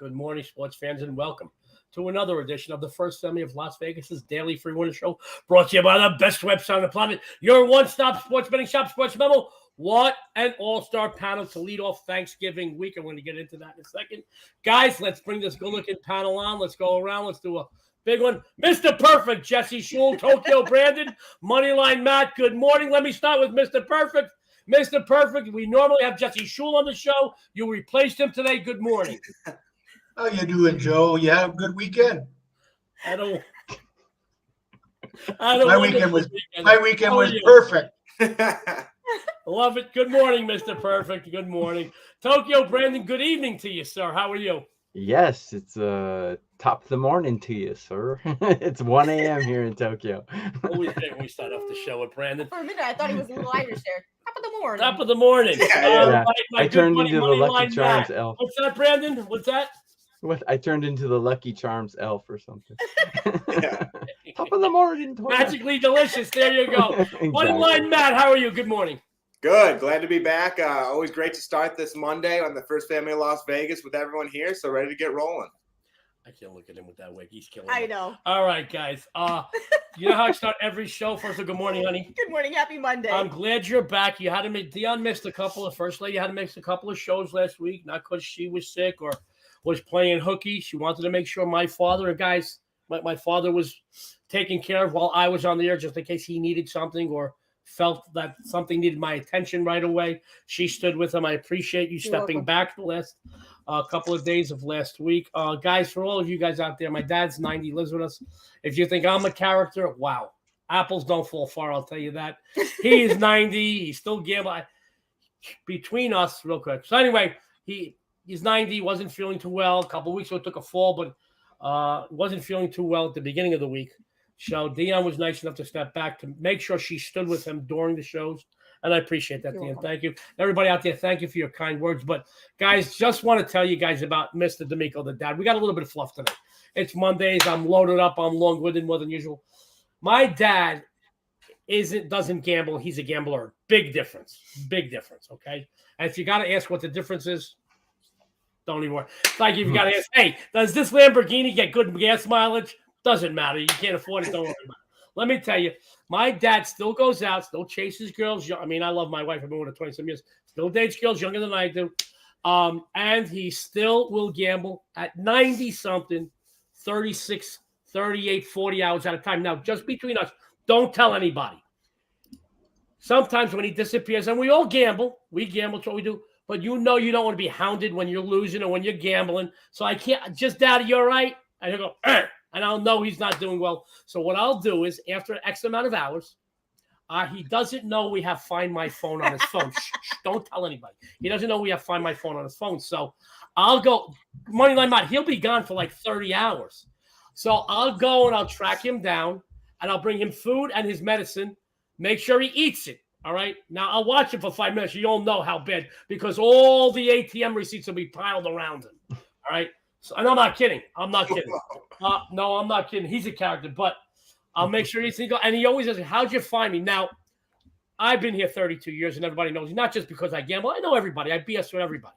Good morning, sports fans, and welcome to another edition of the First Family of Las Vegas's daily free winner show, brought to you by the best website on the planet, your one-stop sports betting shop, SportsMemo. What an all-star panel to lead off Thanksgiving week. I'm going to get into that in a second. Guys, let's bring this good-looking panel on. Let's go around. Let's do a big one. Mr. Perfect, Jesse Schule, Tokyo Brandon, Moneyline Matt. Good morning. Let me start with Mr. Perfect. Mr. Perfect, we normally have Jesse Schule on the show. You replaced him today. Good morning. How you doing, Joe? You have a good weekend? My weekend was perfect. Love it. Good morning, Mr. Perfect. Good morning. Tokyo Brandon, good evening to you, sir. How are you? Yes, it's top of the morning to you, sir. It's 1 a.m. here in Tokyo. Always great when we start off the show with Brandon. For a minute, I thought he was a little Irish there. Top of the morning. Top of the morning. Yeah. I turned into the Lucky Charms elf. What's that, Brandon? What's that? What? I turned into the Lucky Charms elf or something. Top of the morning. Magically delicious. There you go. Exactly. Moneyline Matt, how are you? Good morning. Good. Glad to be back. Always great to start this Monday on the First Family of Las Vegas with everyone here. So ready to get rolling. I can't look at him with that wig. He's killing I me. know. All right, guys. You know how I start every show? First, good morning, honey. Good morning. Happy Monday. I'm glad you're back. You had to make Dionne missed a couple of First Lady had to miss a couple of shows last week, not because she was sick or was playing hooky. She wanted to make sure my father and guys, my father was taken care of while I was on the air, just in case he needed something or felt that something needed my attention right away. She stood with him. I appreciate you stepping back the last couple of days of last week. Guys, for all of you guys out there, my dad's 90, lives with us. If you think I'm a character, wow. Apples don't fall far, I'll tell you that. He is 90. He's still gambling. Between us, real quick. So anyway, he's 90, wasn't feeling too well. A couple of weeks ago, took a fall, but wasn't feeling too well at the beginning of the week. So Dion was nice enough to step back to make sure she stood with him during the shows. And I appreciate that, Dion. Thank you. Everybody out there, thank you for your kind words. But, guys, just want to tell you guys about Mr. D'Amico, the dad. We got a little bit of fluff today. It's Mondays. I'm loaded up. I'm long-winded more than usual. My dad doesn't gamble. He's a gambler. Big difference. Big difference, okay? And if you got to ask what the difference is, don't even worry. It's like if you got to ask, hey, does this Lamborghini get good gas mileage? Doesn't matter. You can't afford it. Don't worry about it. Let me tell you, my dad still goes out, still chases girls. I mean, I love my wife. I've been with her 20-some years. Still dates girls younger than I do. And he still will gamble at 90-something, 36, 38, 40 hours at a time. Now, just between us, don't tell anybody. Sometimes when he disappears, and we all gamble. We gamble. It's what we do. But you know you don't want to be hounded when you're losing or when you're gambling. So I can't just, Daddy, you're right. And he'll go, and I'll know he's not doing well. So what I'll do is after X amount of hours, he doesn't know we have Find My Phone on his phone. Shh, don't tell anybody. He doesn't know we have Find My Phone on his phone. So I'll go, Moneyline Matt, he'll be gone for like 30 hours. So I'll go and I'll track him down and I'll bring him food and his medicine. Make sure he eats it. All right. Now I'll watch him for 5 minutes. You don't know how bad because all the ATM receipts will be piled around him. All right. So, and I'm not kidding. I'm not kidding. No, I'm not kidding. He's a character, but I'll make sure he's and he always says, how'd you find me? Now, I've been here 32 years and everybody knows, not just because I gamble. I know everybody. I BS with everybody.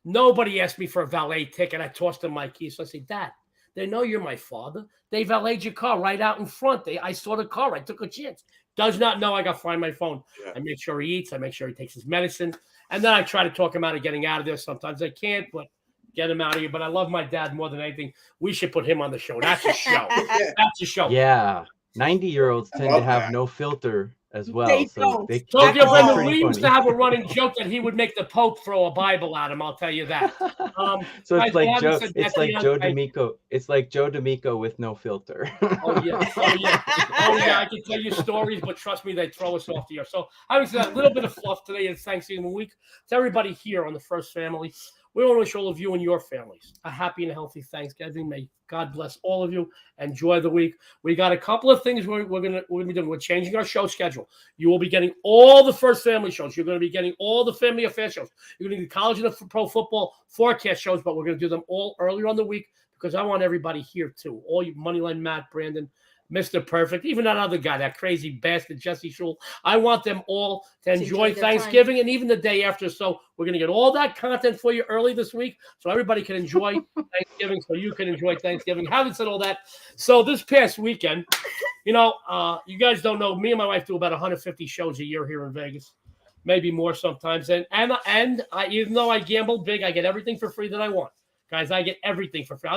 Nobody asked me for a valet ticket. I tossed them my keys. So I say, Dad, they know you're my father. They valeted your car right out in front. I saw the car. I took a chance. Does not know I got to Find My Phone. Yeah. I make sure he eats. I make sure he takes his medicine. And then I try to talk him out of getting out of there. Sometimes I can't, but get him out of here. But I love my dad more than anything. We should put him on the show. That's a show. That's a show. Yeah. 90-year-olds tend to have no filter as well. We used to have a running joke that he would make the Pope throw a Bible at him. I'll tell you that. So it's like Joe. It's like Joe D'Amico. It's like Joe D'Amico with no filter. Oh yeah. I can tell you stories, but trust me, they throw us off the air. So having said that, a little bit of fluff today. It's Thanksgiving week. To everybody here on the First Family, we want to wish all of you and your families a happy and healthy Thanksgiving. May God bless all of you. Enjoy the week. We got a couple of things we're gonna be doing. We're changing our show schedule. You will be getting all the First Family shows. You're going to be getting all the Family Affair shows. You're going to get the college and the pro football forecast shows, but we're going to do them all earlier on the week because I want everybody here too. All you Moneyline Matt, Brandon, Mr. Perfect, even that other guy, that crazy bastard, Jesse Schule. I want them all to enjoy Thanksgiving and even the day after. So we're going to get all that content for you early this week so everybody can enjoy Thanksgiving, so you can enjoy Thanksgiving. Having said all that, so this past weekend, you guys don't know, me and my wife do about 150 shows a year here in Vegas, maybe more sometimes. And I, even though I gamble big, I get everything for free that I want. Guys, I get everything for free.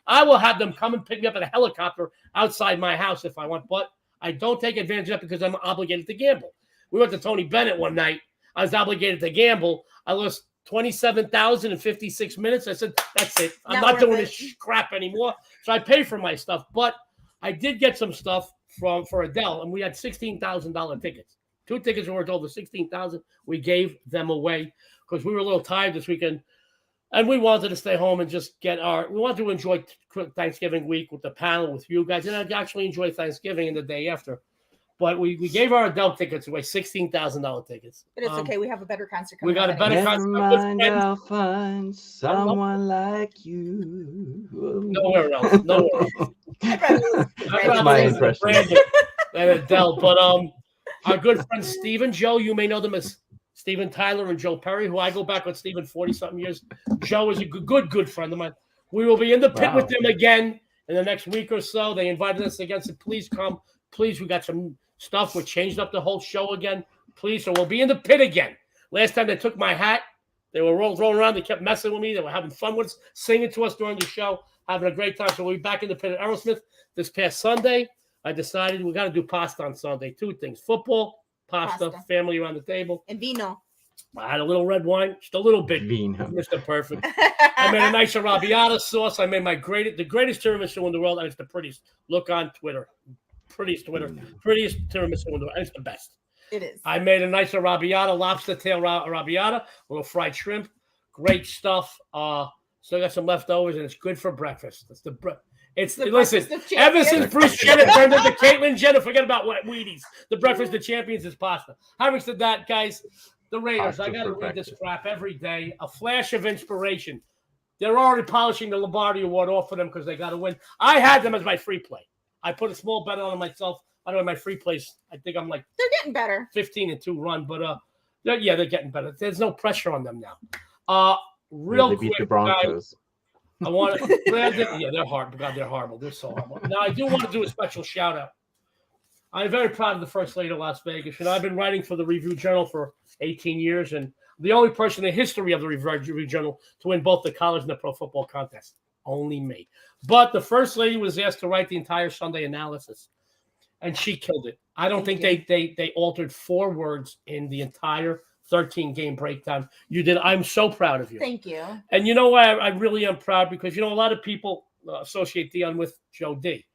I will have them come and pick me up in a helicopter outside my house if I want, but I don't take advantage of that because I'm obligated to gamble. We went to Tony Bennett one night. I was obligated to gamble. I lost 27,000 in 56 minutes. I said, that's it. I'm not doing this crap anymore. So I pay for my stuff, but I did get some stuff for Adele, and we had $16,000 tickets. 2 tickets were worth over $16,000. We gave them away because we were a little tired this weekend. And we wanted to stay home and just we wanted to enjoy Thanksgiving week with the panel, with you guys, and I'd actually enjoy Thanksgiving and the day after. But we gave our adult tickets away, $16,000 tickets. But it's okay. We have a better concert coming. We got a better concert. Never mind, I'll find someone like you. Nowhere else. That's my impression. Brandon and Adele. But our good friend Steve and Joe, you may know them as Steven Tyler and Joe Perry, who I go back with Steven 40-something years. Joe is a good friend of mine. We will be in the pit with them again in the next week or so. They invited us again. Said, please come. Please, we got some stuff. We changed up the whole show again. Please, so we'll be in the pit again. Last time they took my hat. They were rolling around. They kept messing with me. They were having fun with us, singing to us during the show, having a great time. So we'll be back in the pit at Aerosmith this past Sunday. I decided we got to do pasta on Sunday. 2 things. Football, pasta, family around the table. And vino. I had a little red wine, just a little bit. Vino. Mr. Perfect. I made a nice arrabbiata sauce. I made the greatest tiramisu in the world, and it's the prettiest. Look on Twitter. Prettiest tiramisu in the world. And it's the best. It is. I made a nice arrabbiata, lobster tail arrabbiata, a little fried shrimp. Great stuff. Still got some leftovers, and it's good for breakfast. Listen, ever since Bruce Jenner turned into Caitlyn Jenner, forget about Wheaties. The breakfast of champions is pasta. Having said that, guys, the Raiders, I got to read this crap every day. A flash of inspiration. They're already polishing the Lombardi Award off for them because they got to win. I had them as my free play. I put a small bet on myself. I don't know my free plays. I think I'm like they're getting better. 15-2 run, but they're getting better. There's no pressure on them now. Real quick, beat the Broncos. I want to. They're hard. God, they're horrible. They're so horrible. Now I do want to do a special shout out. I'm very proud of the First Lady of Las Vegas. I've been writing for the Review Journal for 18 years, and the only person in the history of the Review Journal to win both the college and the pro football contest. Only me. But the First Lady was asked to write the entire Sunday analysis, and she killed it. I don't think they altered 4 words in the entire 13-game breakdown. You did. I'm so proud of you. Thank you. And you know why I really am proud? Because, a lot of people associate Dion with Joe D.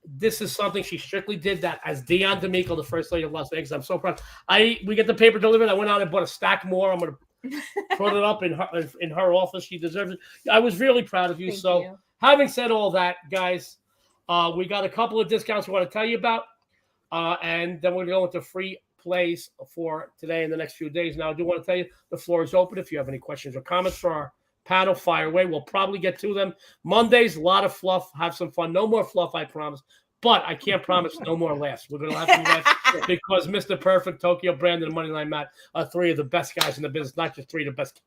This is something she strictly did that as Dion D'Amico, the First Lady of Las Vegas. I'm so proud. We get the paper delivered. I went out and bought a stack more. I'm going to put it up in her office. She deserves it. I was really proud of you. Thank you. Having said all that, guys, we got a couple of discounts we want to tell you about. And then we're going to go into free plays for today and the next few days. Now, I do want to tell you the floor is open. If you have any questions or comments for our panel, fire away. We'll probably get to them. Mondays, a lot of fluff. Have some fun. No more fluff, I promise. But I can't promise no more laughs. We're going to have some laughs because Mr. Perfect, Tokyo, Brandon, and Moneyline Matt are 3 of the best guys in the business, not just 3 of the best.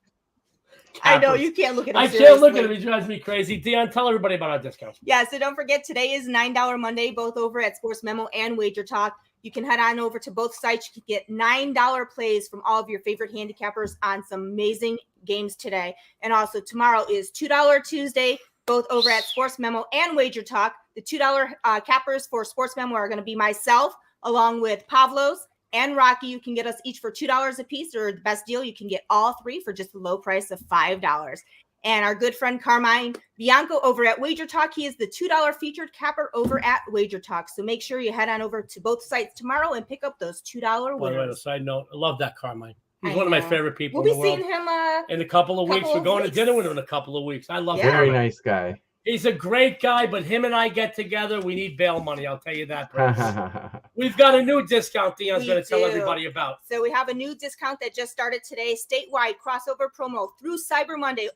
I know, you can't look at him. I can't look at him. He drives me crazy. Dion, tell everybody about our discounts. Yeah, so don't forget, today is $9 Monday, both over at SportsMemo and WagerTalk. You can head on over to both sites. You can get $9 plays from all of your favorite handicappers on some amazing games today. And also tomorrow is $2 Tuesday, both over at SportsMemo and WagerTalk. The $2 cappers for SportsMemo are going to be myself, along with Pavlos and Rocky. You can get us each for $2 a piece, or the best deal, you can get all 3 for just the low price of $5. And our good friend Carmine Bianco over at WagerTalk, he is the $2 featured capper over at WagerTalk. So make sure you head on over to both sites tomorrow and pick up those $2 winners. By the way, a side note, I love that Carmine. He's one of my favorite people. We'll be seeing him in a couple of weeks. We're going to dinner with him in a couple of weeks. I love him. Very nice guy. He's a great guy, but him and I get together. We need bail money. I'll tell you that. We've got a new discount Dion's going to tell everybody about. So we have a new discount that just started today, statewide crossover promo through Cyber Monday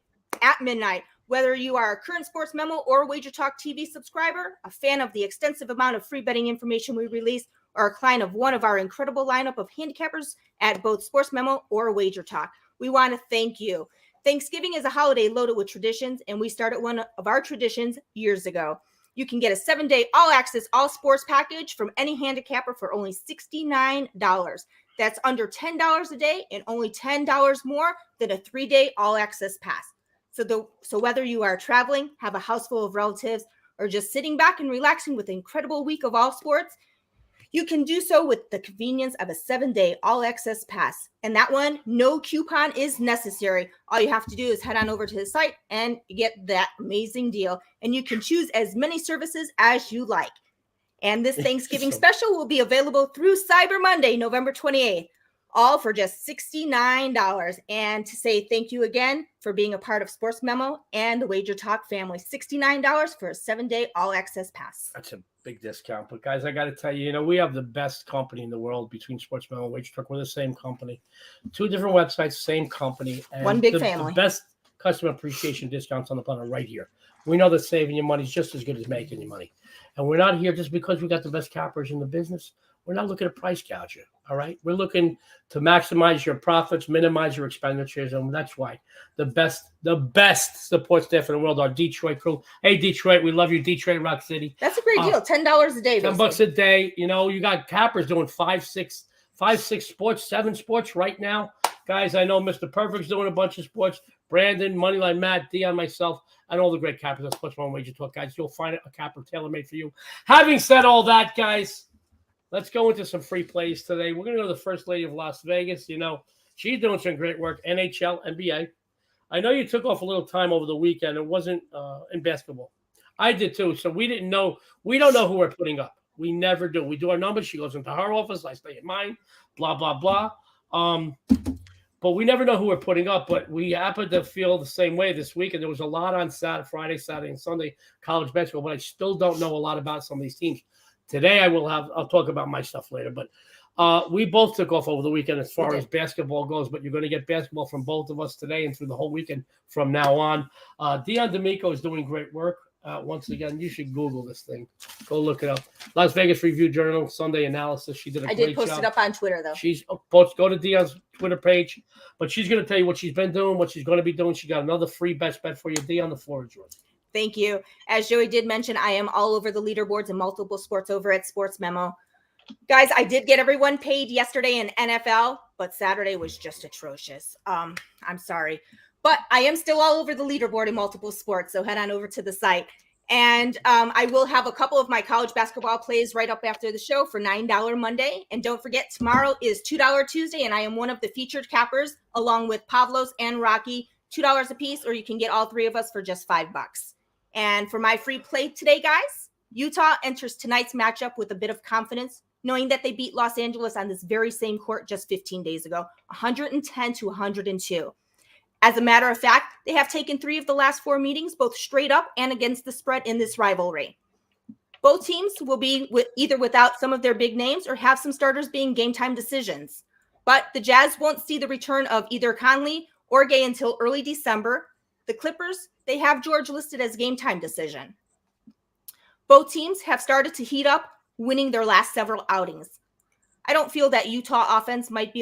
at midnight. Whether you are a current Sports Memo or WagerTalk TV subscriber, a fan of the extensive amount of free betting information we release, or a client of one of our incredible lineup of handicappers at both Sports Memo or WagerTalk, we want to thank you. Thanksgiving is a holiday loaded with traditions, and we started one of our traditions years ago. You can get a 7-day all-access, all-sports package from any handicapper for only $69. That's under $10 a day and only $10 more than a 3-day all-access pass. So whether you are traveling, have a house full of relatives, or just sitting back and relaxing with an incredible week of all sports, you can do so with the convenience of a 7-day all-access pass. And that one, no coupon is necessary. All you have to do is head on over to the site and get that amazing deal. And you can choose as many services as you like. And this Thanksgiving special will be available through Cyber Monday, November 28th, all for just $69. And to say thank you again for being a part of Sports Memo and the WagerTalk family. $69 for a 7-day all-access pass. That's a big discount. But, guys, I got to tell you, we have the best company in the world between Sports Memo and WagerTalk. We're the same company. 2 different websites, same company. And one big family. The best customer appreciation discounts on the planet right here. We know that saving your money is just as good as making your money. And we're not here just because we got the best cappers in the business. We're not looking to price gouge you, all right? We're looking to maximize your profits, minimize your expenditures, and that's why the best support staff in the world, our Detroit crew. Hey, Detroit, we love you, Detroit, Rock City. That's a great deal, $10 a day. $10 a day. You got cappers doing 5, 6 sports, 7 sports right now. Guys, I know Mr. Perfect's doing a bunch of sports. Brandon, Moneyline Matt, Dion, myself, and all the great cappers at SportsMemo WagerTalk, guys. You'll find a capper tailor-made for you. Having said all that, guys, let's go into some free plays today. We're going to go to the First Lady of Las Vegas. She's doing some great work, NHL, NBA. I know you took off a little time over the weekend. It wasn't in basketball. I did too, so we didn't know. We don't know who we're putting up. We never do. We do our numbers. She goes into her office. I stay in mine, blah, blah, blah. But we never know who we're putting up. But we happen to feel the same way this week. And there was a lot on Friday, Saturday, and Sunday, college basketball. But I still don't know a lot about some of these teams. Today I'll talk about my stuff later. But we both took off over the weekend as far as basketball goes. But you're going to get basketball from both of us today and through the whole weekend from now on. Dion D'Amico is doing great work. Once again, you should Google this thing. Go look it up. Las Vegas Review Journal, Sunday Analysis. She did a great job. I did post it up on Twitter, though. She's go to Dion's Twitter page. But she's going to tell you what she's been doing, what she's going to be doing. She got another free best bet for you. Dion, the floor is yours. Thank you. As Joey did mention, I am all over the leaderboards and multiple sports over at Sports Memo. Guys, I did get everyone paid yesterday in NFL, but Saturday was just atrocious. I'm sorry. But I am still all over the leaderboard in multiple sports, so head on over to the site. And I will have a couple of my college basketball plays right up after the show for $9 Monday. And don't forget, tomorrow is $2 Tuesday, and I am one of the featured cappers along with Pavlos and Rocky, $2 a piece, or you can get all 3 of us for just $5. And for my free play today, guys, Utah enters tonight's matchup with a bit of confidence, knowing that they beat Los Angeles on this very same court just 15 days ago, 110-102. As a matter of fact, they have taken 3 of the last 4 meetings, both straight up and against the spread in this rivalry. Both teams will be either without some of their big names or have some starters being game time decisions. But the Jazz won't see the return of either Conley or Gay until early December. The Clippers, they have George listed as game time decision. Both teams have started to heat up, winning their last several outings. I do feel that the Utah offense might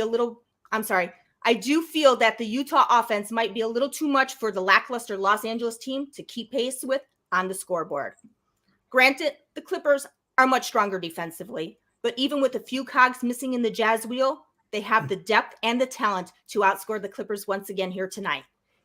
be a little too much for the lackluster Los Angeles team to keep pace with on the scoreboard. Granted, the Clippers are much stronger defensively, but even with a few cogs missing in the Jazz wheel, they have the depth and the talent to outscore the Clippers once again here tonight.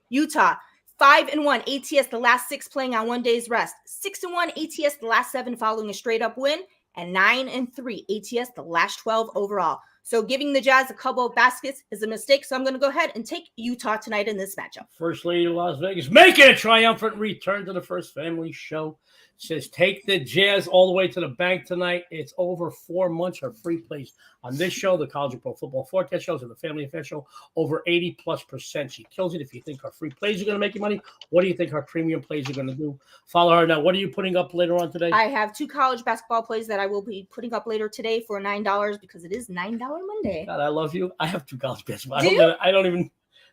Utah, 5-1 ATS the last 6 playing on 1 day's rest, 6-1 ATS the last 7 following a straight-up win, and 9-3 ATS the last 12 overall. So giving the Jazz a couple of baskets is a mistake, so I'm going to go ahead and take Utah tonight in this matchup. First Lady of Las Vegas making a triumphant return to the First Family Show. Says take the Jazz all the way to the bank tonight. It's over 4 months of free plays on this show, the College and Pro Football Forecast shows, and the Family Affair Show. Over 80+%. She kills it. If you think our free plays are going to make you money, what do you think our premium plays are going to do? Follow her now. What are you putting up later on today? I have 2 college basketball plays that I will be putting up later today for $9 because it is $9 Monday. God, I love you. I have 2 college basketball. Do you? I don't even.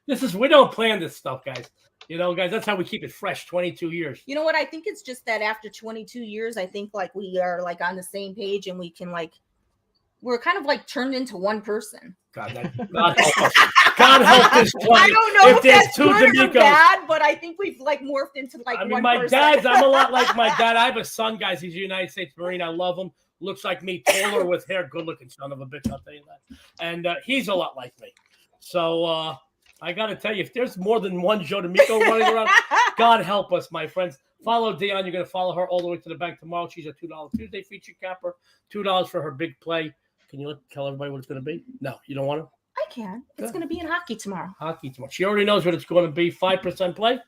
We don't plan this stuff, guys. Guys, that's how we keep it fresh. 22 years. You know what? I think it's just that after 22 years, I think like we are like on the same page and we can like we're kind of like turned into one person. God help us. God help this play. I don't know if there's that's two good or D'Amicos. bad, but I think we've like morphed into like one my person. I'm a lot like my dad. I have a son, guys. He's a United States Marine. I love him. Looks like me, taller with hair, good-looking son of a bitch. I'll tell you that. And he's a lot like me. So I got to tell you, if there's more than one Joe D'Amico running around, God help us, my friends. Follow Dionne. You're going to follow her all the way to the bank tomorrow. She's a $2 Tuesday feature capper. $2 for her big play. Can you tell everybody what it's going to be? No, you don't want to? I can. It's going to be in hockey tomorrow. She already knows what it's going to be. 5% play.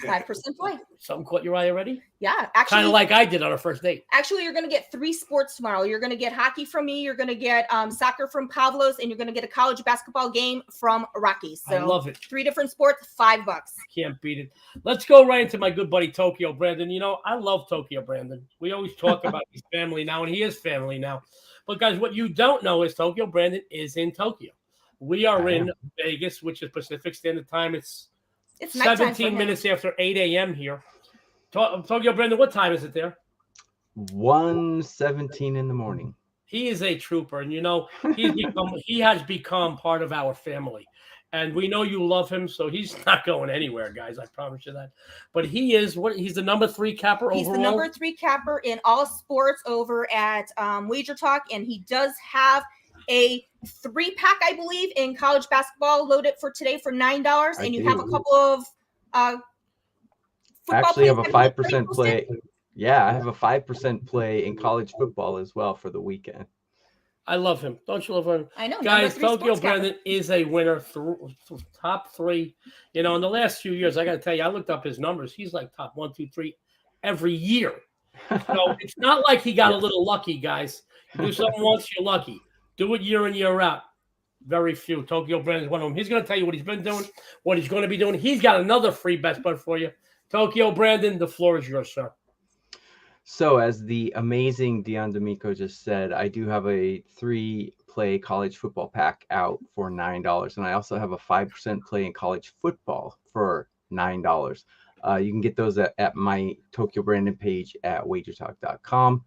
5% play. Something caught your eye already? Yeah, actually, kind of like I did on our first date. Actually, you're going to get 3 sports tomorrow. You're going to get hockey from me. You're going to get soccer from Pavlos, and you're going to get a college basketball game from Rockies. So I love it. 3 different sports, $5. Can't beat it. Let's go right into my good buddy Tokyo Brandon. I love Tokyo Brandon. We always talk about his family now, and he is family now. But guys, what you don't know is Tokyo Brandon is in Tokyo. We are in Vegas, which is Pacific Standard Time. It's 17 minutes after 8 a.m. here. Tokyo Brandon, what time is it there? 1:17 in the morning. He is a trooper, and he has become part of our family. And we know you love him, so he's not going anywhere, guys. I promise you that. But he's the number 3 capper overall. He's the number 3 capper in all sports over at WagerTalk, and he does have a 3-pack, I believe, in college basketball loaded for today for $9. And you have a couple of football actually have a plays 5% play. Yeah, I have a 5% play in college football as well for the weekend. I love him. Don't you love him? I know. Guys, Tokyo Brandon is a winner. Top 3. In the last few years, I got to tell you, I looked up his numbers. He's like top 1, 2, 3 every year. So it's not like he got a little lucky, guys. You do something once, you're lucky. Do it year in, year out. Very few. Tokyo Brandon is one of them. He's going to tell you what he's been doing, what he's going to be doing. He's got another free bet spread for you. Tokyo Brandon, the floor is yours, sir. So as the amazing Dion D'Amico just said, I do have a 3-play college football pack out for $9. And I also have a 5% play in college football for $9. You can get those at my Tokyo Brandon page at WagerTalk.com.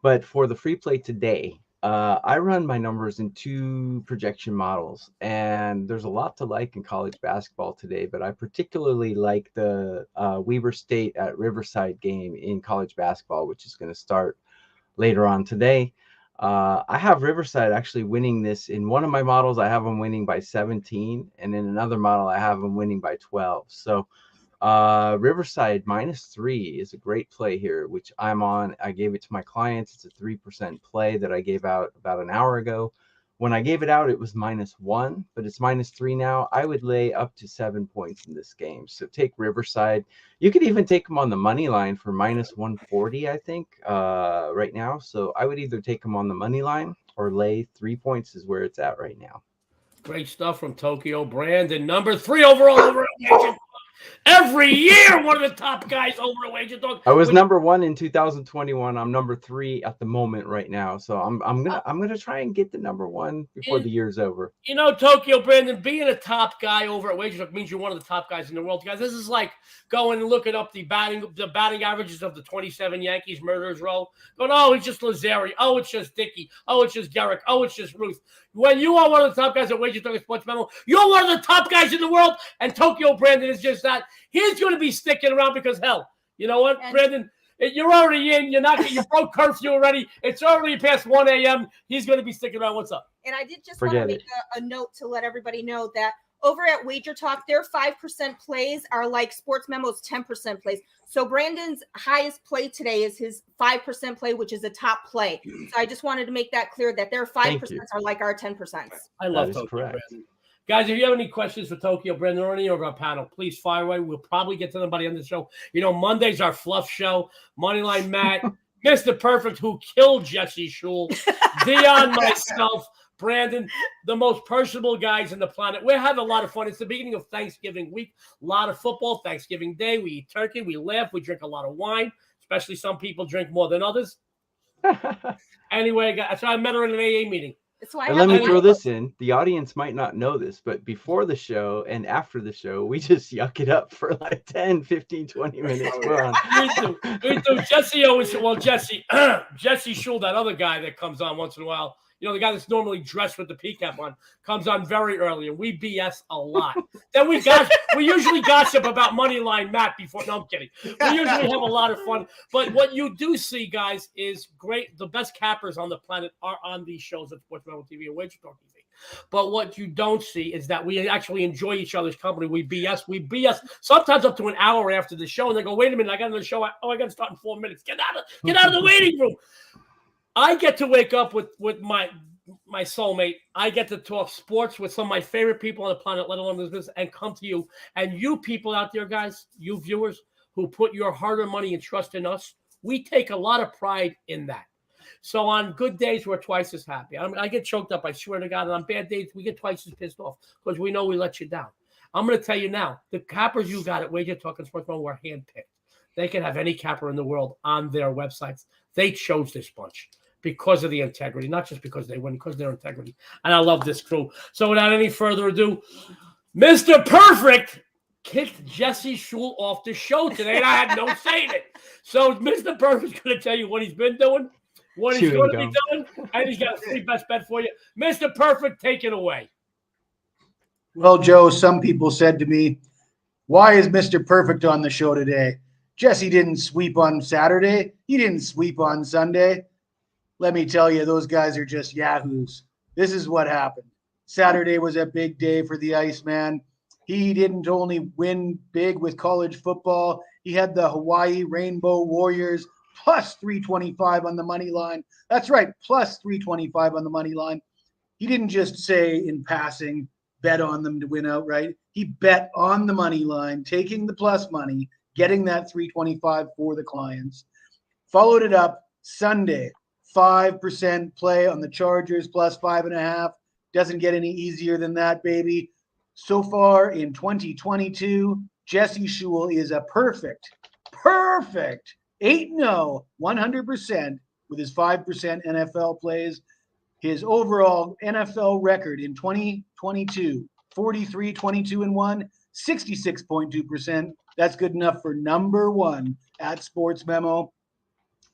But for the free play today, I run my numbers in 2 projection models, and there's a lot to like in college basketball today, but I particularly like the Weber State at Riverside game in college basketball, which is going to start later on today. I have Riverside actually winning this. In one of my models, I have them winning by 17, and in another model, I have them winning by 12. So Riverside -3 is a great play here, which I'm on. I gave it to my clients. It's a 3% play that I gave out about an hour ago. When I gave it out, it was -1, but it's -3 now. I would lay up to 7 points in this game. So take Riverside. You could even take them on the money line for -140, I think, right now. So I would either take them on the money line or lay 3 points is where it's at right now. Great stuff from Tokyo Brandon. Number 3 overall over at WagerTalk. Every year, one of the top guys over at WagerTalk. I was number 1 in 2021. I'm number 3 at the moment right now. So I'm gonna try and get the number 1 before the year's over. Tokyo Brandon, being a top guy over at WagerTalk means you're one of the top guys in the world, guys. This is like going and looking up the batting averages of the 27 Yankees Murderers Row. Going, oh, it's just Lazari. Oh, it's just Dickey. Oh, it's just Garrick. Oh, it's just Ruth. When you are one of the top guys at WagerTalk SportsMemo, you're one of the top guys in the world, and Tokyo Brandon is just that. He's going to be sticking around because, hell, you know what, Brandon? You're already in. You broke curfew already. It's already past 1 a.m. He's going to be sticking around. What's up? And I did just want to make a note to let everybody know that over at WagerTalk, their 5% plays are like SportsMemo's 10% plays. So Brandon's highest play today is his 5% play, which is a top play. So I just wanted to make that clear that their 5% are like our 10%. I love Tokyo Brandon. Guys, if you have any questions for Tokyo Brandon or any of our panel, please fire away. We'll probably get to them by the end of the show. Monday's our fluff show. Moneyline Matt, Mr. Perfect, who killed Jesse Schule, Dion, myself, Brandon, the most personable guys on the planet. We're having a lot of fun. It's the beginning of Thanksgiving week. A lot of football. Thanksgiving Day. We eat turkey. We laugh. We drink a lot of wine, especially some people drink more than others. Anyway, guys, so I met her in an AA meeting. That's why. And let me throw this in. The audience might not know this, but before the show and after the show, we just yuck it up for like 10, 15, 20 minutes. We're on. We do. Jesse always, Jesse Schule, that other guy that comes on once in a while, you know, the guy that's normally dressed with the P-cap on, comes on very early, and we BS a lot. Then we usually gossip about Moneyline Matt before. No, I'm kidding. We usually have a lot of fun. But what you do see, guys, is great. The best cappers on the planet are on these shows at SportsMemo TV and WagerTalk TV. But what you don't see is that we actually enjoy each other's company. We BS sometimes up to an hour after the show, and they go, "Wait a minute, I got another show. I got to start in 4 minutes. Get out of the waiting room." I get to wake up with my soulmate. I get to talk sports with some of my favorite people on the planet, let alone this business, and come to you. And you people out there, guys, you viewers who put your hard-earned money and trust in us, we take a lot of pride in that. So on good days, we're twice as happy. I get choked up, I swear to God. And on bad days, we get twice as pissed off because we know we let you down. I'm going to tell you now, the cappers you got at WagerTalk and SportsMemo were handpicked. They can have any capper in the world on their websites. They chose this bunch because of the integrity, not just because they win, because of their integrity. And I love this crew. So without any further ado, Mr. Perfect kicked Jesse Schule off the show today, and I had no say in it. So Mr. Perfect's going to tell you what he's been doing, what he's going to be doing, and he's got a free best bet for you. Mr. Perfect, take it away. Well, Joe, some people said to me, why is Mr. Perfect on the show today? Jesse didn't sweep on Saturday. He didn't sweep on Sunday. Let me tell you, those guys are just yahoos. This is what happened. Saturday was a big day for the Iceman. He didn't only win big with college football. He had the Hawaii Rainbow Warriors plus 325 on the money line. That's right, plus 325 on the money line. He didn't just say in passing, bet on them to win outright. He bet on the money line, taking the plus money, getting that 325 for the clients. Followed it up Sunday. 5% play on the Chargers plus 5.5. Doesn't get any easier than that, baby. So far in 2022, Jesse Schule is a perfect 8-0, 100% with his 5% NFL plays. His overall NFL record in 2022, 43, 22-1, 66.2%. That's good enough for number one at SportsMemo.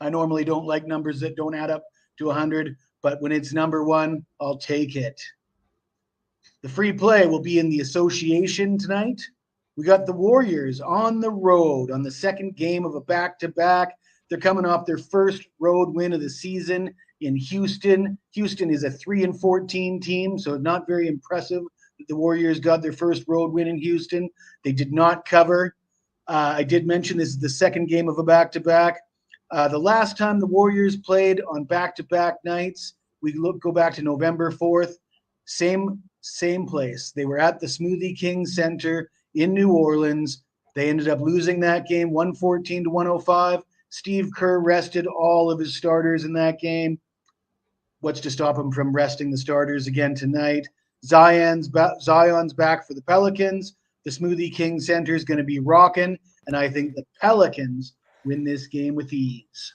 I normally don't like numbers that don't add up to 100, but when it's number one, I'll take it. The free play will be in the association tonight. We got the Warriors on the road on the second game of a back-to-back. They're coming off their first road win of the season in Houston. Houston is a 3-14 team, so not very impressive that the Warriors got their first road win in Houston. They did not cover. I did mention this is the second game of a back-to-back. The last time the Warriors played on back-to-back nights, we go back to November 4th, same place. They were at the Smoothie King Center in New Orleans. They ended up losing that game 114-105. Steve Kerr rested all of his starters in that game. What's to stop him from resting the starters again tonight? Zion's back for the Pelicans. The Smoothie King Center is going to be rocking, and I think the Pelicans win this game with ease.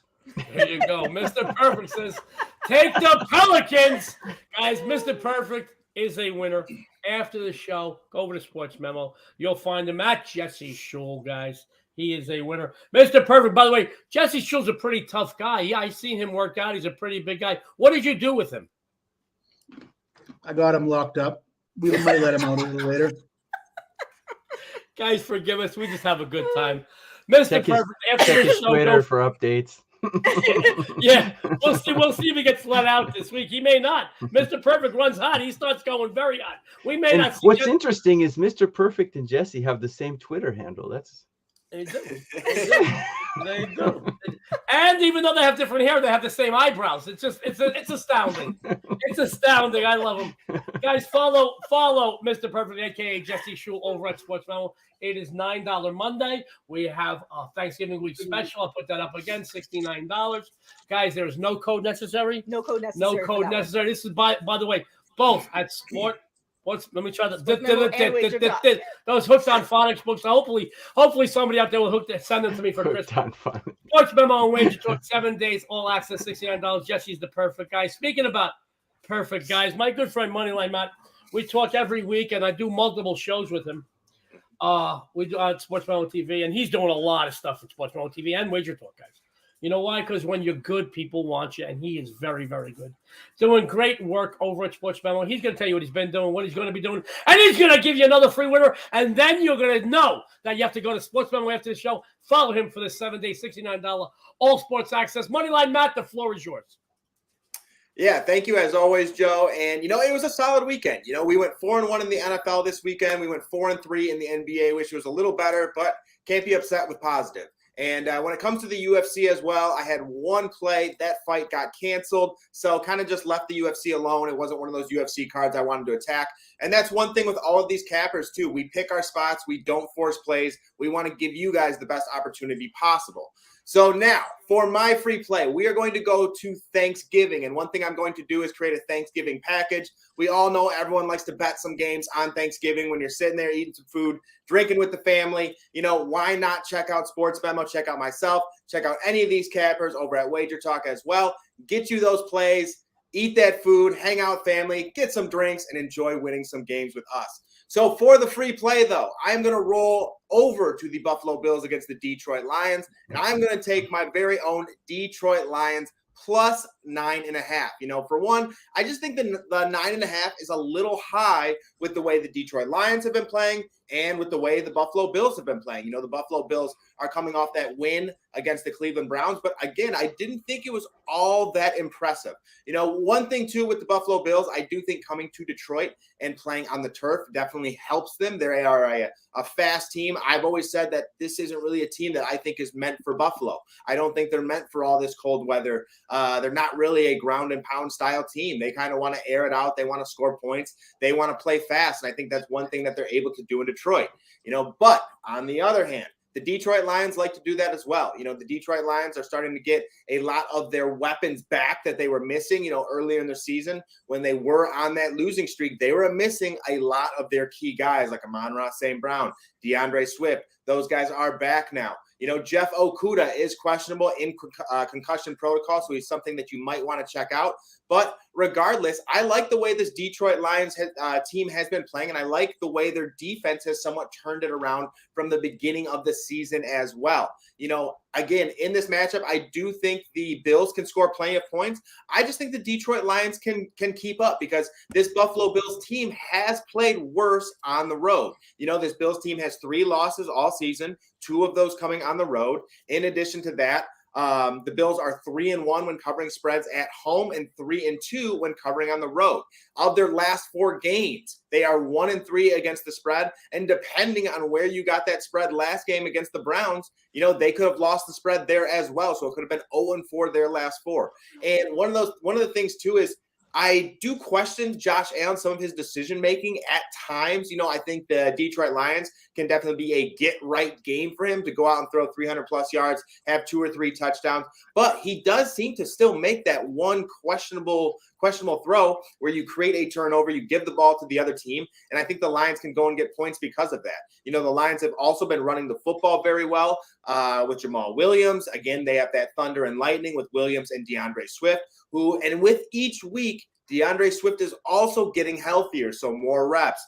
There you go. Mr. Perfect says, take the Pelicans. Guys, Mr. Perfect is a winner. After the show, go over to SportsMemo. You'll find him at Jesse Schule, guys. He is a winner. Mr. Perfect, by the way, Jesse Schule's a pretty tough guy. Yeah, I've seen him work out. He's a pretty big guy. What did you do with him? I got him locked up. We might let him out a little later. Guys, forgive us. We just have a good time. Mr. Perfect, after the show, Twitter for updates. Yeah, we'll see if he gets let out this week. He may not. Mr. Perfect runs hot. He starts going very hot. We may not see. What's interesting is Mr. Perfect and Jesse have the same Twitter handle. They do. They do. And even though they have different hair, they have the same eyebrows. It's astounding. It's astounding. I love them. Guys, follow Mr. Perfect, aka Jesse Schule, over at SportsMemo. It is $9 Monday. We have a Thanksgiving week special. I'll put that up again, $69. Guys, there is no code necessary. No code necessary. No code necessary. This is by the way, both at Sport. Let me try that. Those Hooked on Phonics books. Hopefully somebody out there will send them to me for Christmas. SportsMemo and WagerTalk, 7 days, all access, $69. Jesse's the perfect guy. Speaking about Perfect, guys. My good friend Moneyline Matt. We talk every week, and I do multiple shows with him. We do on SportsMemo TV, and he's doing a lot of stuff at SportsMemo TV and WagerTalk, guys. You know why? Because when you're good, people want you, and he is very, very good. Doing great work over at SportsMemo. He's going to tell you what he's been doing, what he's going to be doing, and he's going to give you another free winner, and then you're going to know that you have to go to SportsMemo after the show. Follow him for the 7-day, $69 all sports access. Moneyline Matt, the floor is yours. Yeah, thank you as always, Joe. And, it was a solid weekend. We went 4-1 in the NFL this weekend. We went 4-3 in the NBA, which was a little better, but can't be upset with positive. And when it comes to the UFC as well, I had one play. That fight got canceled, so kind of just left the UFC alone. It wasn't one of those UFC cards I wanted to attack. And that's one thing with all of these cappers, too. We pick our spots. We don't force plays. We want to give you guys the best opportunity possible. So now, for my free play, we are going to go to Thanksgiving. And one thing I'm going to do is create a Thanksgiving package. We all know everyone likes to bet some games on Thanksgiving when you're sitting there eating some food, drinking with the family. Why not check out SportsMemo, check out myself, check out any of these cappers over at WagerTalk as well. Get you those plays, eat that food, hang out with family, get some drinks, and enjoy winning some games with us. So for the free play, though, I'm going to roll over to the Buffalo Bills against the Detroit Lions, and I'm going to take my very own Detroit Lions plus 9.5. For one, I just think the 9.5 is a little high with the way the Detroit Lions have been playing and with the way the Buffalo Bills have been playing. The Buffalo Bills are coming off that win against the Cleveland Browns. But again, I didn't think it was all that impressive. One thing, too, with the Buffalo Bills, I do think coming to Detroit and playing on the turf definitely helps them. They are a fast team. I've always said that this isn't really a team that I think is meant for Buffalo. I don't think they're meant for all this cold weather. They're not really a ground and pound style team. They kind of want to air it out. They want to score points. They want to play fast. And I think that's one thing that they're able to do in Detroit. But on the other hand, the Detroit Lions like to do that as well. The Detroit Lions are starting to get a lot of their weapons back that they were missing, earlier in the season when they were on that losing streak. They were missing a lot of their key guys like Amon-Ra St. Brown, DeAndre Swift. Those guys are back now. Jeff Okudah is questionable in concussion protocol, so he's something that you might want to check out. But regardless, I like the way this Detroit Lions team has been playing, and I like the way their defense has somewhat turned it around from the beginning of the season as well. Again, in this matchup, I do think the Bills can score plenty of points. I just think the Detroit Lions can keep up because this Buffalo Bills team has played worse on the road. This Bills team has 3 losses all season, 2 of those coming on the road. In addition to that, the Bills are 3-1 when covering spreads at home and 3-2 when covering on the road. Of their last 4 games, they are 1-3 against the spread. And depending on where you got that spread last game against the Browns, they could have lost the spread there as well. So it could have been 0-4 their last 4. And one of the things too is I do question Josh Allen, some of his decision-making at times. I think the Detroit Lions can definitely be a get-right game for him to go out and throw 300-plus yards, have 2 or 3 touchdowns. But he does seem to still make that one questionable throw where you create a turnover, you give the ball to the other team, and I think the Lions can go and get points because of that. The Lions have also been running the football very well with Jamal Williams. Again, they have that thunder and lightning with Williams and DeAndre Swift, and with each week, DeAndre Swift is also getting healthier, so more reps,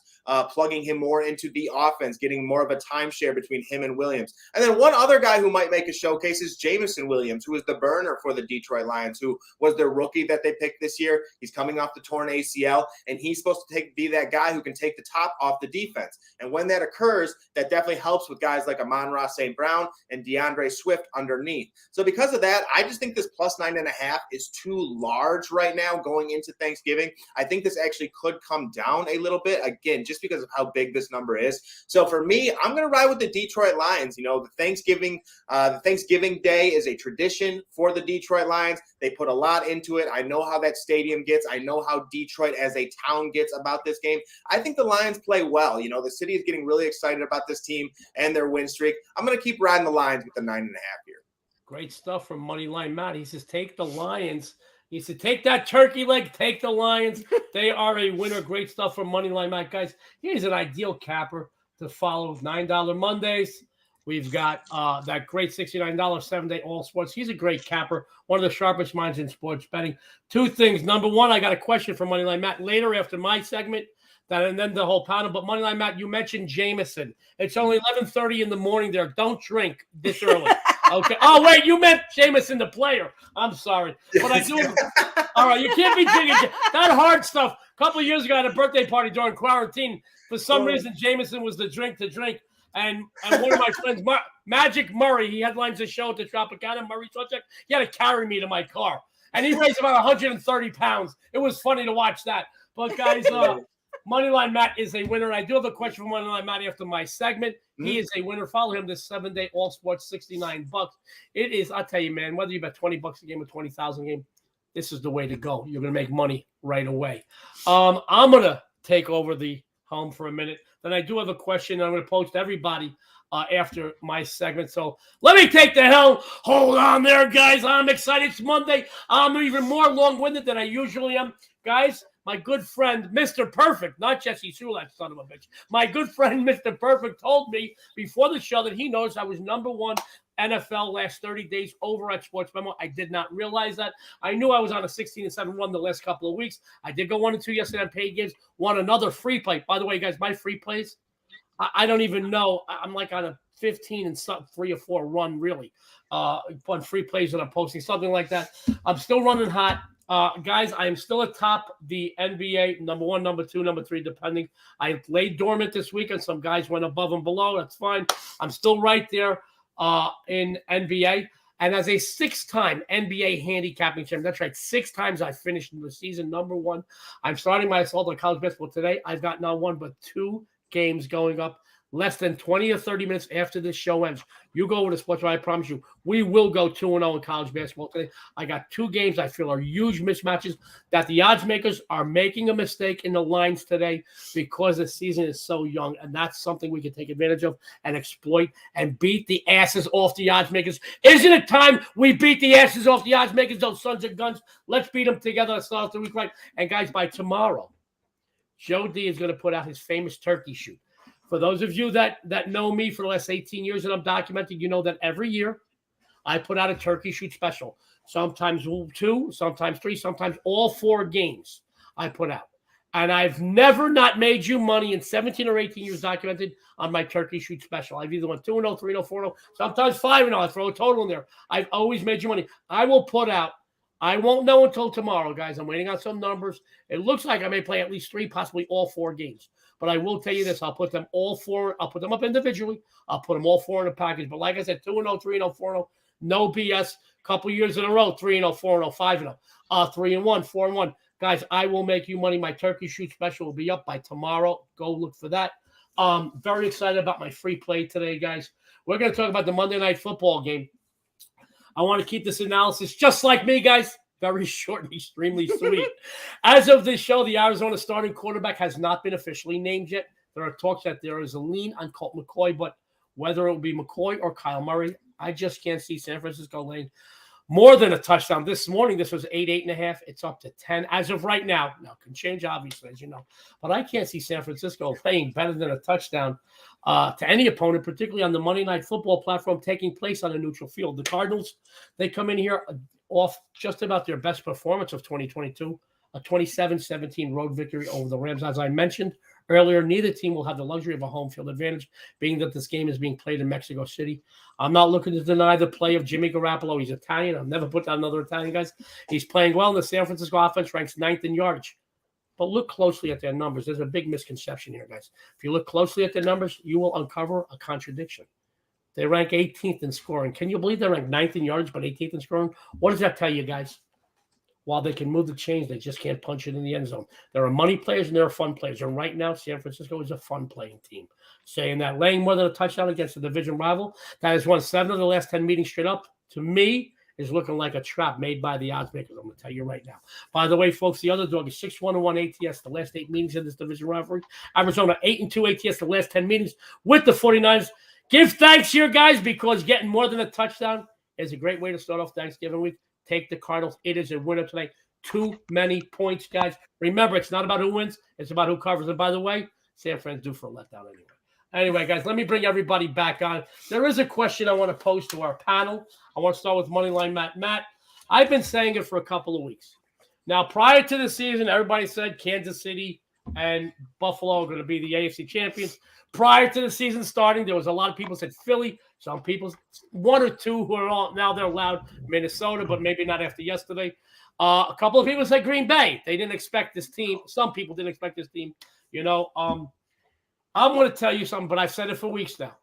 plugging him more into the offense, getting more of a timeshare between him and Williams. And then one other guy who might make a showcase is Jamison Williams, who is the burner for the Detroit Lions, who was their rookie that they picked this year. He's coming off the torn ACL, and he's supposed to be that guy who can take the top off the defense. And when that occurs, that definitely helps with guys like Amon-Ra St. Brown and DeAndre Swift underneath. So because of that, I just think this plus 9.5 is too large right now going into Thanksgiving. I think this actually could come down a little bit, again, just because of how big this number is. So for me, I'm going to ride with the Detroit Lions. The Thanksgiving Day is a tradition for the Detroit Lions. They put a lot into it. I know how that stadium gets. I know how Detroit as a town gets about this game. I think the Lions play well. The city is getting really excited about this team and their win streak. I'm going to keep riding the Lions with the 9.5 here. Great stuff from Moneyline Matt. He says, take the Lions. He said, take that turkey leg, take the Lions. They are a winner. Great stuff from Moneyline Matt. Guys, here's an ideal capper to follow $9 Mondays. We've got that great $69 7-day all sports. He's a great capper, one of the sharpest minds in sports betting. Two things. Number one, I got a question from Moneyline Matt later after my segment, and then the whole panel. But Moneyline Matt, you mentioned Jameson. It's only 11:30 in the morning there. Don't drink this early. Okay. Oh, wait, you meant Jameson, the player. I'm sorry. But I do. All right, you can't be drinking that hard stuff. A couple of years ago at a birthday party during quarantine, for some reason, Jameson was the drink to drink. And one of my friends, Magic Murray, he headlines the show at the Tropicana, Murray Subject. He had to carry me to my car. And he weighs about 130 pounds. It was funny to watch that. But, guys, Moneyline Matt is a winner. I do have a question for Moneyline Matt after my segment. He is a winner. Follow him this 7-day all sports, $69. It is, I'll tell you, man, whether you bet $20 a game or 20,000 a game, this is the way to go. You're going to make money right away. I'm going to take over the home for a minute. Then I do have a question I'm going to post to everybody after my segment. So let me take the helm. Hold on there, guys. I'm excited. It's Monday. I'm even more long-winded than I usually am. Guys, my good friend, Mr. Perfect, not Jesse Schule, that son of a bitch. My good friend, Mr. Perfect, told me before the show that he knows I was number one NFL last 30 days over at SportsMemo. I did not realize that. I knew I was on a 16-7 run the last couple of weeks. I did go 1-2 yesterday on paid games. Won another free play. By the way, guys, my free plays, I don't even know. I'm like on a 15 and 3 or 4 run, really, on free plays that I'm posting, something like that. I'm still running hot. Guys, I am still atop the NBA, number 1, number 2, number 3, depending. I laid dormant this week, and some guys went above and below. That's fine. I'm still right there in NBA. And as a 6-time NBA handicapping champion, that's right, 6 times I finished in the season number 1. I'm starting my assault on college basketball today. I've got not 1 but 2 games going up less than 20 or 30 minutes after this show ends. You go over to Sports, I promise you, we will go 2-0 in college basketball today. I got 2 games I feel are huge mismatches that the odds makers are making a mistake in the lines today because the season is so young, and that's something we can take advantage of and exploit and beat the asses off the odds makers. Isn't it time we beat the asses off the odds makers, those sons of guns? Let's beat them together. Let's start the week right. And guys, by tomorrow, Joe D is going to put out his famous turkey shoot. For those of you that know me for the last 18 years that I'm documenting, you know that every year I put out a turkey shoot special. Sometimes 2, sometimes 3, sometimes all 4 games I put out. And I've never not made you money in 17 or 18 years documented on my turkey shoot special. I've either went 2-0, 3-0, 4-0, sometimes 5-0. I throw a total in there. I've always made you money. I will put out, I won't know until tomorrow, guys. I'm waiting on some numbers. It looks like I may play at least 3, possibly all 4 games. But I will tell you this, I'll put them all 4, I'll put them up individually. I'll put them all 4 in a package. But like I said, 2-0, 3-0, 4-0, no BS. Couple years in a row, 3-0, 4-0, 5-0, 3-1, 4-1. Guys, I will make you money. My turkey shoot special will be up by tomorrow. Go look for that. Very excited about my free play today, guys. We're going to talk about the Monday Night Football game. I want to keep this analysis just like me, guys. Very short and extremely sweet. As of this show, the Arizona starting quarterback has not been officially named yet. There are talks that there is a lean on Colt McCoy, but whether it will be McCoy or Kyle Murray, I just can't see San Francisco laying more than a touchdown. This morning, this was 8.5. It's up to 10 as of right now. Now, it can change, obviously, as you know. But I can't see San Francisco playing better than a touchdown to any opponent, particularly on the Monday Night Football platform taking place on a neutral field. The Cardinals, they come in here off just about their best performance of 2022, a 27-17 road victory over the Rams. As I mentioned earlier, neither team will have the luxury of a home field advantage, being that this game is being played in Mexico City. I'm not looking to deny the play of Jimmy Garoppolo. He's Italian. I'll never put down another Italian, guys. He's playing well, and the San Francisco offense ranks 9th in yardage. But look closely at their numbers. There's a big misconception here, guys. If you look closely at their numbers, you will uncover a contradiction. They rank 18th in scoring. Can you believe they rank 9th in yards, but 18th in scoring? What does that tell you, guys? While they can move the chains, they just can't punch it in the end zone. There are money players and there are fun players. And right now, San Francisco is a fun playing team. Saying that, laying more than a touchdown against a division rival that has won 7 of the last 10 meetings straight up, to me, is looking like a trap made by the odds makers. I'm going to tell you right now. By the way, folks, the underdog is 6-1-1 ATS the last 8 meetings in this division rivalry. Arizona 8-2 ATS the last 10 meetings with the 49ers. Give thanks here, guys, because getting more than a touchdown is a great way to start off Thanksgiving week. Take the Cardinals. It is a winner tonight. Too many points, guys. Remember, it's not about who wins. It's about who covers. And by the way, San Fran's due for a letdown anyway. Anyway, guys, let me bring everybody back on. There is a question I want to pose to our panel. I want to start with Moneyline Matt. Matt, I've been saying it for a couple of weeks. Now, prior to the season, everybody said Kansas City and Buffalo are going to be the AFC champions. Prior to the season starting, there was a lot of people said Philly. Some people, one or two who are all now they're allowed Minnesota, but maybe not after yesterday. A couple of people said Green Bay. They didn't expect this team. Some people didn't expect this team. You know, I'm going to tell you something, but I've said it for weeks now.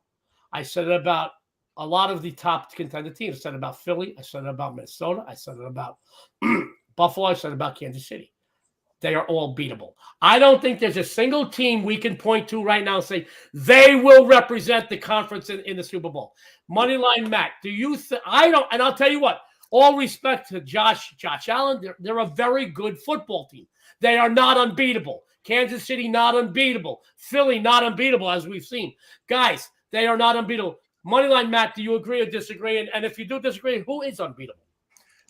I said it about a lot of the top contender teams. I said it about Philly. I said it about Minnesota. I said it about Buffalo. I said it about Kansas City. They are all beatable. I don't think there's a single team we can point to right now and say they will represent the conference in the Super Bowl. Moneyline Matt, do you think? I don't, and I'll tell you what. All respect to Josh Allen, they're a very good football team. They are not unbeatable. Kansas City not unbeatable. Philly not unbeatable, as we've seen. Guys, they are not unbeatable. Moneyline Matt, do you agree or disagree? And if you do disagree, who is unbeatable?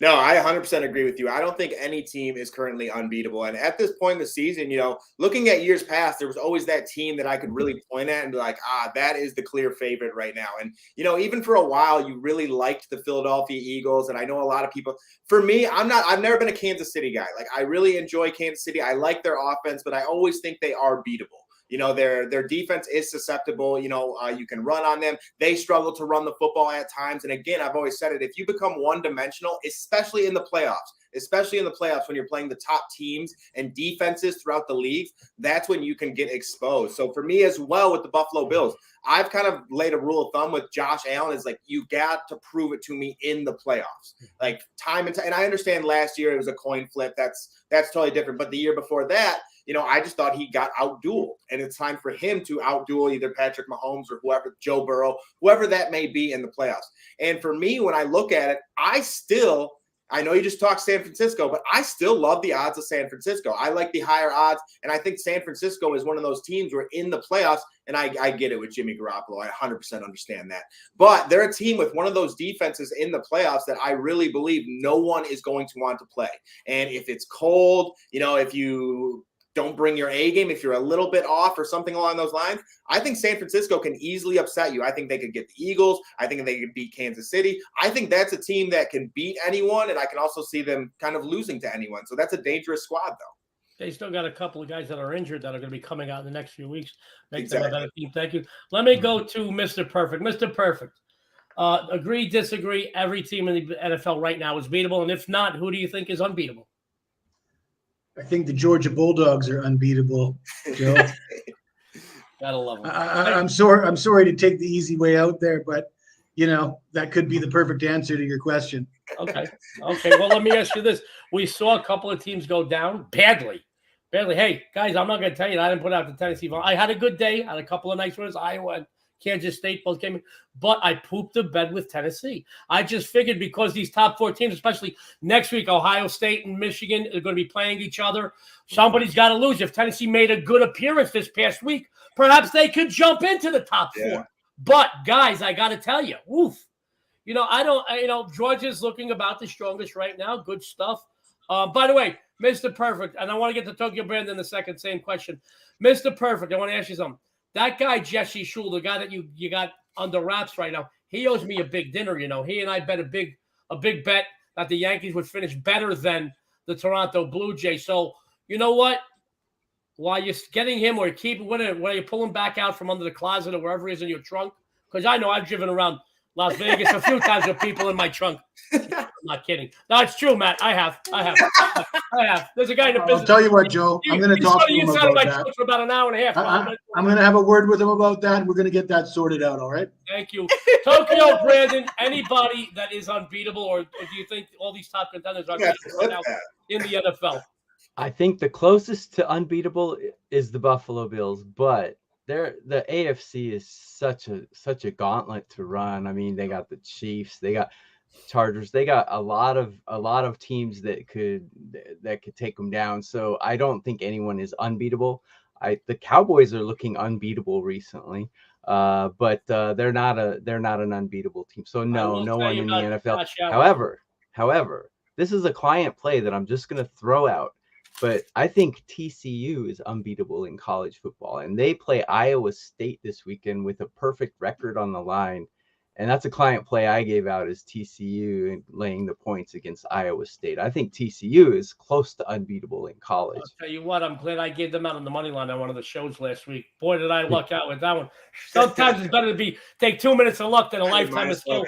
No, I 100% agree with you. I don't think any team is currently unbeatable. And at this point in the season, you know, looking at years past, there was always that team that I could really point at and be like, that is the clear favorite right now. And, you know, even for a while, you really liked the Philadelphia Eagles. And I know a lot of people, for me, I've never been a Kansas City guy. Like, I really enjoy Kansas City. I like their offense, but I always think they are beatable. You know, their defense is susceptible. You know, you can run on them. They struggle to run the football at times. And again, I've always said it, if you become one-dimensional, especially in the playoffs when you're playing the top teams and defenses throughout the league, that's when you can get exposed. So for me as well with the Buffalo Bills, I've kind of laid a rule of thumb with Josh Allen is like, you got to prove it to me in the playoffs. Like time and time. And I understand last year it was a coin flip. That's totally different. But the year before that, you know, I just thought he got outdueled, and it's time for him to outduel either Patrick Mahomes or whoever, Joe Burrow, whoever that may be in the playoffs. And for me, when I look at it, I know you just talked San Francisco, but I still love the odds of San Francisco. I like the higher odds, and I think San Francisco is one of those teams where in the playoffs, and I get it with Jimmy Garoppolo. I 100% understand that. But they're a team with one of those defenses in the playoffs that I really believe no one is going to want to play. And if it's cold, you know, if you don't bring your A game, if you're a little bit off or something along those lines, I think San Francisco can easily upset you. I think they could get the Eagles. I think they could beat Kansas City. I think that's a team that can beat anyone, and I can also see them kind of losing to anyone. So that's a dangerous squad, though. They still got a couple of guys that are injured that are going to be coming out in the next few weeks. Make them a better team. Thank you. Let me go to Mr. Perfect. Mr. Perfect, agree, disagree? Every team in the NFL right now is beatable, and if not, who do you think is unbeatable? I think the Georgia Bulldogs are unbeatable, Joe. Gotta love them. I'm sorry to take the easy way out there, but you know that could be the perfect answer to your question. Okay. Well, let me ask you this: we saw a couple of teams go down badly. Hey, guys, I'm not going to tell you I didn't put out the Tennessee. I had a good day. I had a couple of nice ones. Iowa and Kansas State both came in, but I pooped the bed with Tennessee. I just figured because these top four teams, especially next week, Ohio State and Michigan are going to be playing each other. Somebody's got to lose. If Tennessee made a good appearance this past week, perhaps they could jump into the top four. But guys, I got to tell you, you know, Georgia's looking about the strongest right now. Good stuff. By the way, Mr. Perfect, and I want to get to Tokyo Brandon in a second. Same question, Mr. Perfect. I want to ask you something. That guy, Jesse Schule, the guy that you got under wraps right now, he owes me a big dinner, you know. He and I bet a big bet that the Yankees would finish better than the Toronto Blue Jays. So, you know what? While you're getting him or when you pull him back out from under the closet or wherever he is in your trunk, because I know I've driven around Las Vegas a few times with people in my trunk. I'm not kidding. No, it's true, Matt. I have. There's a guy in the business. I'll tell you what, Joe. I'm going to talk to him about that. For about an hour and a half. I'm going to have a word with him about that. We're going to get that sorted out, all right? Thank you. Tokyo, Brandon, anybody that is unbeatable, or do you think all these top contenders are unbeatable right now in the NFL? I think the closest to unbeatable is the Buffalo Bills, but the AFC is such a gauntlet to run. I mean, they got the Chiefs, they got Chargers, they got a lot of teams that could take them down. So I don't think anyone is unbeatable. The Cowboys are looking unbeatable recently, but they're not an unbeatable team. So no one in the NFL. However, this is a client play that I'm just going to throw out. but I think TCU is unbeatable in college football, and they play Iowa State this weekend with a perfect record on the line. And that's a client play I gave out as TCU and laying the points against Iowa State. I think TCU is close to unbeatable in college. I'll tell you what, I'm glad I gave them out on the money line on one of the shows last week. Boy, did I luck out with that one. Sometimes it's better to take 2 minutes of luck than a lifetime of skill.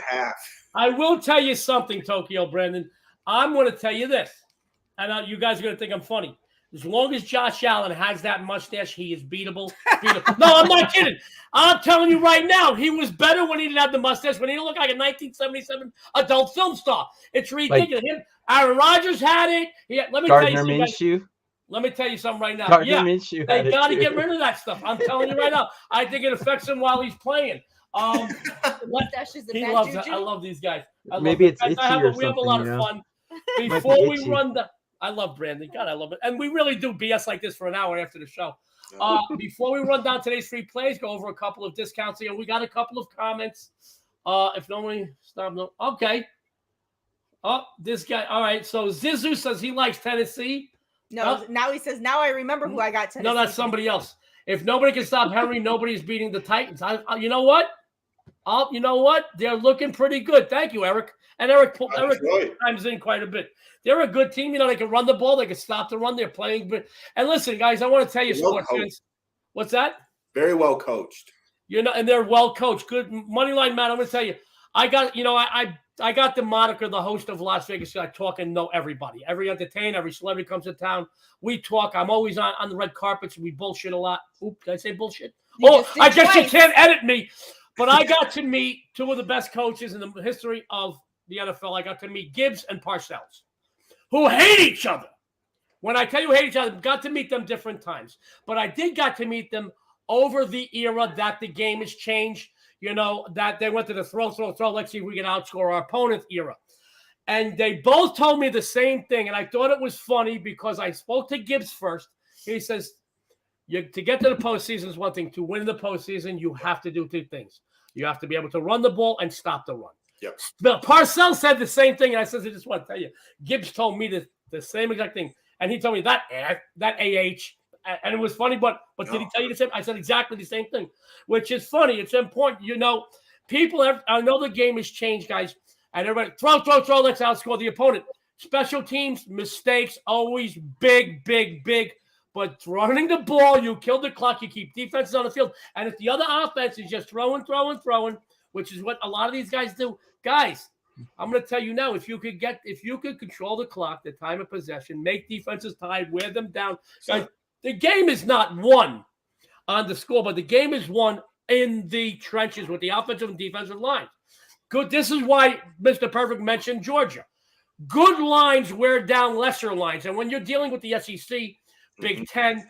I will tell you something, Tokyo Brandon. I'm going to tell you this, and you guys are going to think I'm funny. As long as Josh Allen has that mustache, he is beatable. No, I'm not kidding. I'm telling you right now, he was better when he didn't have the mustache, when he looked like a 1977 adult film star. It's ridiculous. Aaron Rodgers had it. Let me tell you something right now. They got to get rid of that stuff. I'm telling you right now. I think it affects him while he's playing. He loves it. I love these guys. Maybe it's itchy or something. We have a lot of fun. Before we run I love Brandon. God, I love it. And we really do BS like this for an hour after the show. Before we run down today's free plays, go over a couple of discounts here. We got a couple of comments. If nobody stop, no. Okay. Oh, this guy. All right. So Zizou says he likes Tennessee. No, now he says, now I remember who I got Tennessee. No, that's somebody else. If nobody can stop Henry, nobody's beating the Titans. You know what? You know what? They're looking pretty good. Thank you, Eric. And Eric chimes in quite a bit. They're a good team. You know, they can run the ball. They can stop the run. They're playing. And listen, guys, I want to tell you, sports fans. What's that? Very well coached. And they're well coached. Good Moneyline Matt. I'm going to tell you, I got the moniker, the host of Las Vegas. I talk and know everybody. Every entertainer, every celebrity comes to town. We talk. I'm always on the red carpets. We bullshit a lot. Oop, did I say bullshit? I guess you can't edit me. But I got to meet two of the best coaches in the history of the NFL. I got to meet Gibbs and Parcells, who hate each other. When I tell you hate each other, got to meet them different times. But I did got to meet them over the era that the game has changed. You know, that they went to the throw. Let's see if we can outscore our opponent era. And they both told me the same thing. And I thought it was funny because I spoke to Gibbs first. He says, to get to the postseason is one thing. To win the postseason, you have to do two things. You have to be able to run the ball and stop the run. Yep. But Parcells said the same thing, and I said, I just want to tell you, Gibbs told me the same exact thing, and he told me that and it was funny, but did he tell you the same? I said exactly the same thing, which is funny. It's important. You know, I know the game has changed, guys, and everybody, throw, let's outscore the opponent. Special teams, mistakes, always big. But running the ball, you kill the clock, you keep defenses on the field. And if the other offense is just throwing, which is what a lot of these guys do, guys, I'm going to tell you now, if you could control the clock, the time of possession, make defenses tired, wear them down. Guys, the game is not won on the score, but the game is won in the trenches with the offensive and defensive lines. Good. This is why Mr. Perfect mentioned Georgia. Good lines wear down lesser lines. And when you're dealing with the SEC, Big Ten,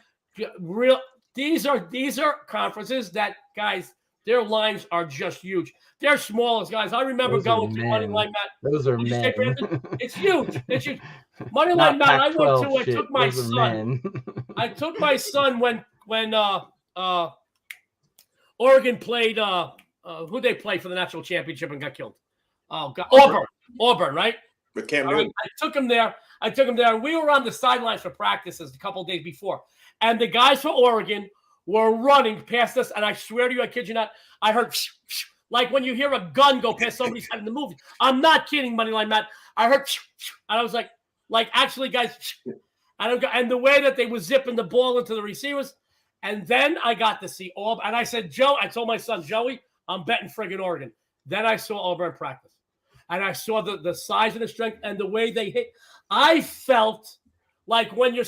these are conferences that, guys, their lines are just huge. They're small as guys. I remember going to Moneyline Matt. Those are men. It's huge. Moneyline Matt, I went to. I took my son. I took my son when Oregon played. Who they played for the national championship and got killed? Oh God, Auburn, right? With Cam Newton. I took him there, and we were on the sidelines for practices a couple of days before. And the guys for Oregon were running past us, and I swear to you, I kid you not, I heard like when you hear a gun go past somebody's head in the movie. I'm not kidding, Moneyline Matt. I heard, and I was like actually, guys, and the way that they were zipping the ball into the receivers. And then I got to see Auburn, and I said, I told my son, Joey, I'm betting friggin' Oregon. Then I saw Auburn practice. And I saw the size and the strength and the way they hit. I felt like when you're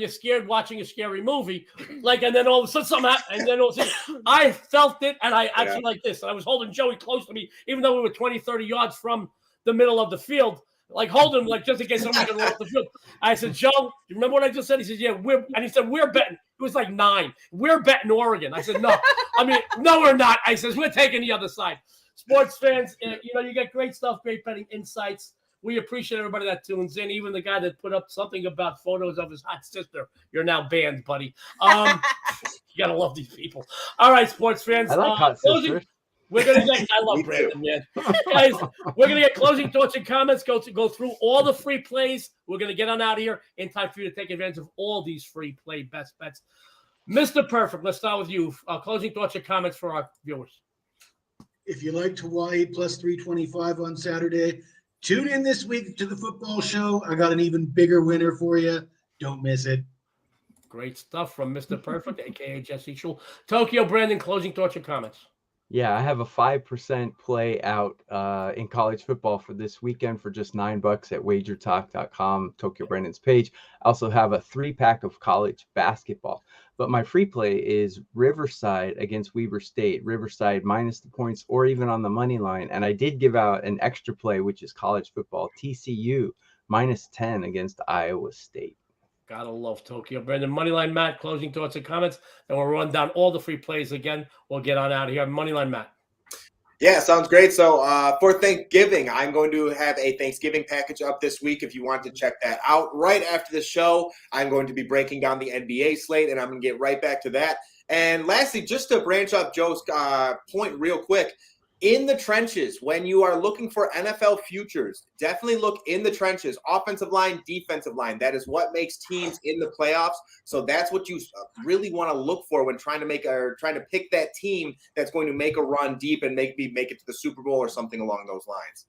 scared watching a scary movie, like, and then all of a sudden something happened, and then all of a sudden I felt it, and I actually like this. And I was holding Joey close to me, even though we were 20, 30 yards from the middle of the field, like holding him, like just in case somebody could run off the field. I said, Joe, you remember what I just said? He said, yeah, he said, we're betting. It was like 9. We're betting Oregon. I said, no. No, we're not. I says, we're taking the other side. Sports fans, you get great stuff, great betting insights. We appreciate everybody that tunes in, even the guy that put up something about photos of his hot sister. You're now banned, buddy. You got to love these people. All right, sports fans. I like hot sisters. We're gonna get. I love Me Brandon, man. Guys, we're gonna get closing thoughts and comments. Go through all the free plays. We're gonna get on out of here in time for you to take advantage of all these free play best bets. Mr. Perfect, let's start with you. Closing thoughts and comments for our viewers. If you like Hawaii plus 325 on Saturday, tune in this week to the football show. I got an even bigger winner for you. Don't miss it. Great stuff from Mr. Perfect, a.k.a. Jesse Schule. Tokyo, Brandon, closing thoughts and comments. Yeah, I have a 5% play out in college football for this weekend for just $9 at WagerTalk.com, Tokyo Brandon's page. I also have a 3-pack of college basketball. But my free play is Riverside against Weber State. Riverside minus the points or even on the money line. And I did give out an extra play, which is college football, TCU minus 10 against Iowa State. Gotta love Tokyo. Brandon, Moneyline Matt, closing thoughts and comments. Then we'll run down all the free plays again. We'll get on out of here. Moneyline Matt. Yeah, sounds great. So for Thanksgiving, I'm going to have a Thanksgiving package up this week if you want to check that out. Right after the show, I'm going to be breaking down the NBA slate, and I'm going to get right back to that. And lastly, just to branch off Joe's point real quick, in the trenches, when you are looking for NFL futures, definitely look in the trenches, offensive line, defensive line. That is what makes teams in the playoffs. So that's what you really want to look for when trying to pick that team that's going to make a run deep and make it to the Super Bowl or something along those lines.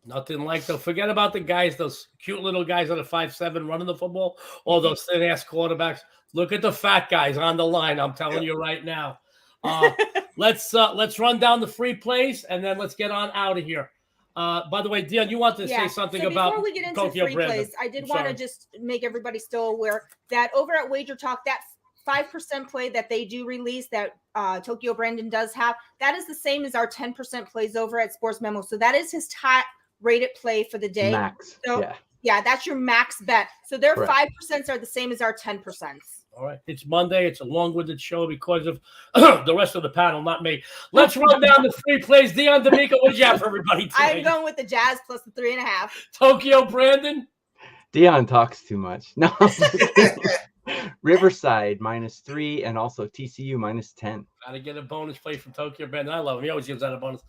Nothing like those. Forget about the guys, those cute little guys on a 5'7" running the football, all those thin-ass quarterbacks. Look at the fat guys on the line. I'm telling you right now. Let's run down the free plays and then let's get on out of here. By the way, Dion, you want to say something about before we get into Tokyo free Brandon. plays, I did want to just make everybody still aware that over at WagerTalk, that 5% play that they do release that Tokyo Brandon does have, that is the same as our 10% plays over at SportsMemo. So that is his top rated play for the day. Max. So, yeah, that's your max bet. So their 5% are the same as our 10%. All right. It's Monday. It's a long-winded show because of the rest of the panel, not me. Let's run down the free plays. Dion D'Amico, what do you have for everybody today? I'm going with the Jazz plus the 3.5. Tokyo Brandon. Dion talks too much. No. Riverside minus 3 and also TCU minus 10. Gotta get a bonus play from Tokyo Brandon. I love him. He always gives out a bonus.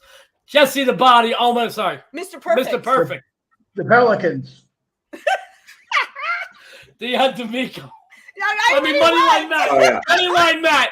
Jesse the Body. Oh, my, sorry. Mr. Perfect. Mr. Perfect. The Pelicans. Dion D'Amico. Moneyline Matt. Oh, yeah. Moneyline Matt.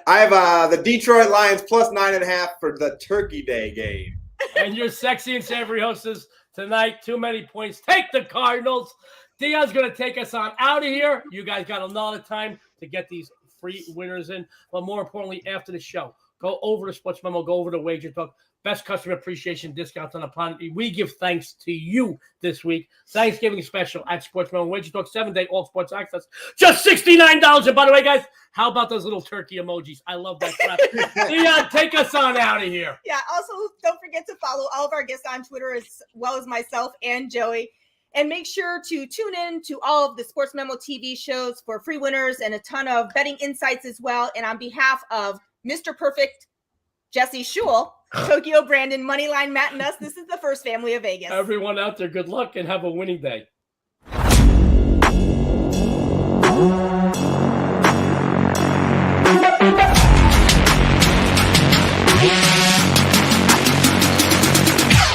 I have the Detroit Lions plus 9.5 for the Turkey Day game. And your sexy and savory hostess tonight. Too many points. Take the Cardinals. Dion's going to take us on out of here. You guys got a lot of time to get these free winners in. But more importantly, after the show, go over to SportsMemo, go over to WagerTalk. Best customer appreciation discounts on the planet. We give thanks to you this week. Thanksgiving special at SportsMemo. WagerTalk 7-day all sports access. Just $69. And by the way, guys, how about those little turkey emojis? I love that crap. Dion, take us on out of here. Yeah, also, don't forget to follow all of our guests on Twitter as well as myself and Joey. And make sure to tune in to all of the SportsMemo TV shows for free winners and a ton of betting insights as well. And on behalf of Mr. Perfect, Jesse Schule, Tokyo Brandon, Moneyline Matt, and us, this is the First Family of Vegas. Everyone out there, good luck and have a winning day.